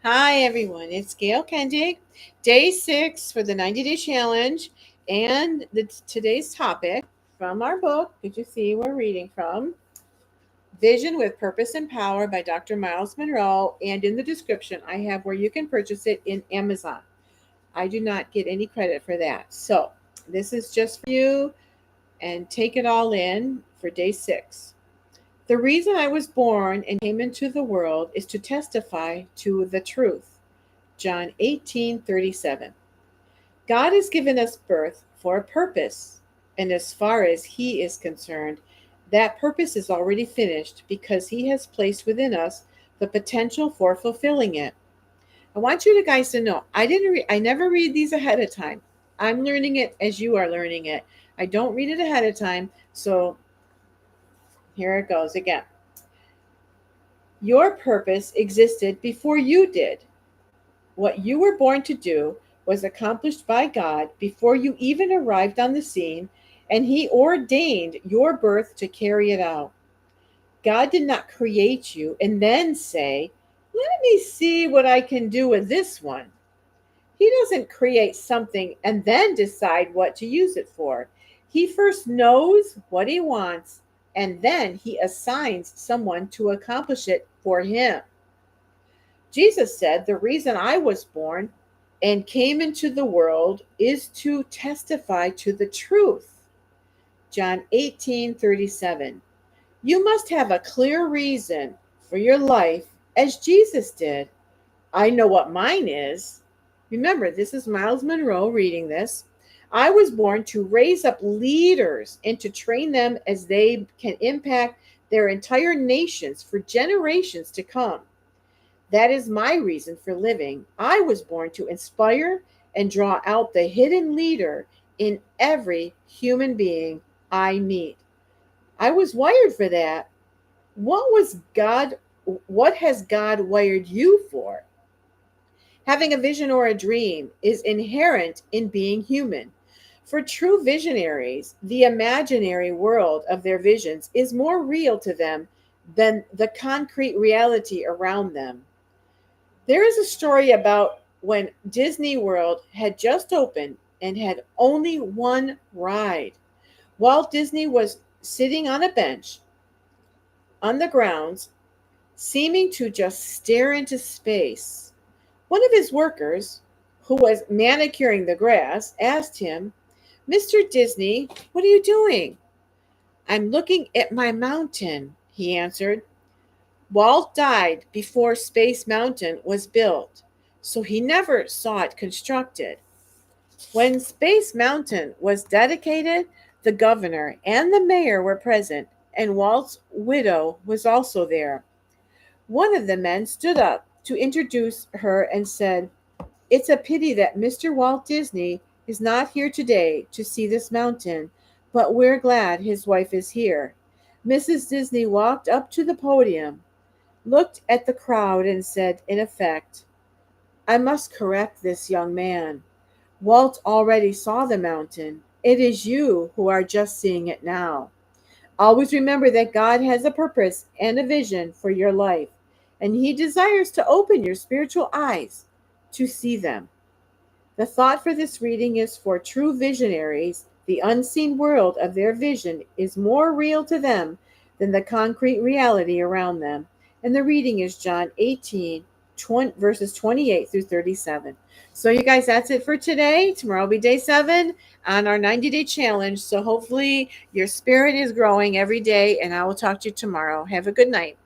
Hi, everyone. It's Gail Kendig, day 6 for the 90-day challenge. And today's topic from our book, did you see we're reading from? Vision with Purpose and Power by Dr. Myles Munroe. And in the description, I have where you can purchase it in Amazon. I do not get any credit for that. So this is just for you and take it all in for day 6. The reason I was born and came into the world is to testify to the truth. John 18:37. God has given us birth for a purpose, and as far as He is concerned, that purpose is already finished because He has placed within us the potential for fulfilling it. I want you guys to know I never read these ahead of time. I'm learning it as you are learning it. I don't read it ahead of time, so here it goes again. Your purpose existed before you did. What you were born to do was accomplished by God before you even arrived on the scene, and He ordained your birth to carry it out. God did not create you and then say, "Let me see what I can do with this one." He doesn't create something and then decide what to use it for. He first knows what He wants, and then He assigns someone to accomplish it for Him. Jesus said, "The reason I was born and came into the world is to testify to the truth." John 18:37. You must have a clear reason for your life as Jesus did. I know what mine is. Remember, this is Myles Munroe reading this. I was born to raise up leaders and to train them as they can impact their entire nations for generations to come. That is my reason for living. I was born to inspire and draw out the hidden leader in every human being I meet. I was wired for that. What was God what has God wired you for? Having a vision or a dream is inherent in being human. For true visionaries, the imaginary world of their visions is more real to them than the concrete reality around them. There is a story about when Disney World had just opened and had only one ride. Walt Disney was sitting on a bench on the grounds, seeming to just stare into space. One of his workers, who was manicuring the grass, asked him, "Mr. Disney, what are you doing?" "I'm looking at my mountain," he answered. Walt died before Space Mountain was built, so he never saw it constructed. When Space Mountain was dedicated, the governor and the mayor were present, and Walt's widow was also there. One of the men stood up to introduce her and said, "It's a pity that Mr. Walt Disney is not here today to see this mountain, but we're glad his wife is here." Mrs. Disney walked up to the podium, looked at the crowd, and said, in effect, "I must correct this young man. Walt already saw the mountain. It is you who are just seeing it now. Always remember that God has a purpose and a vision for your life, and He desires to open your spiritual eyes to see them." The thought for this reading is for true visionaries. The unseen world of their vision is more real to them than the concrete reality around them. And the reading is John 18, verses 28 through 37. So, you guys, that's it for today. Tomorrow will be day 7 on our 90-day challenge. So, hopefully, your spirit is growing every day, and I will talk to you tomorrow. Have a good night.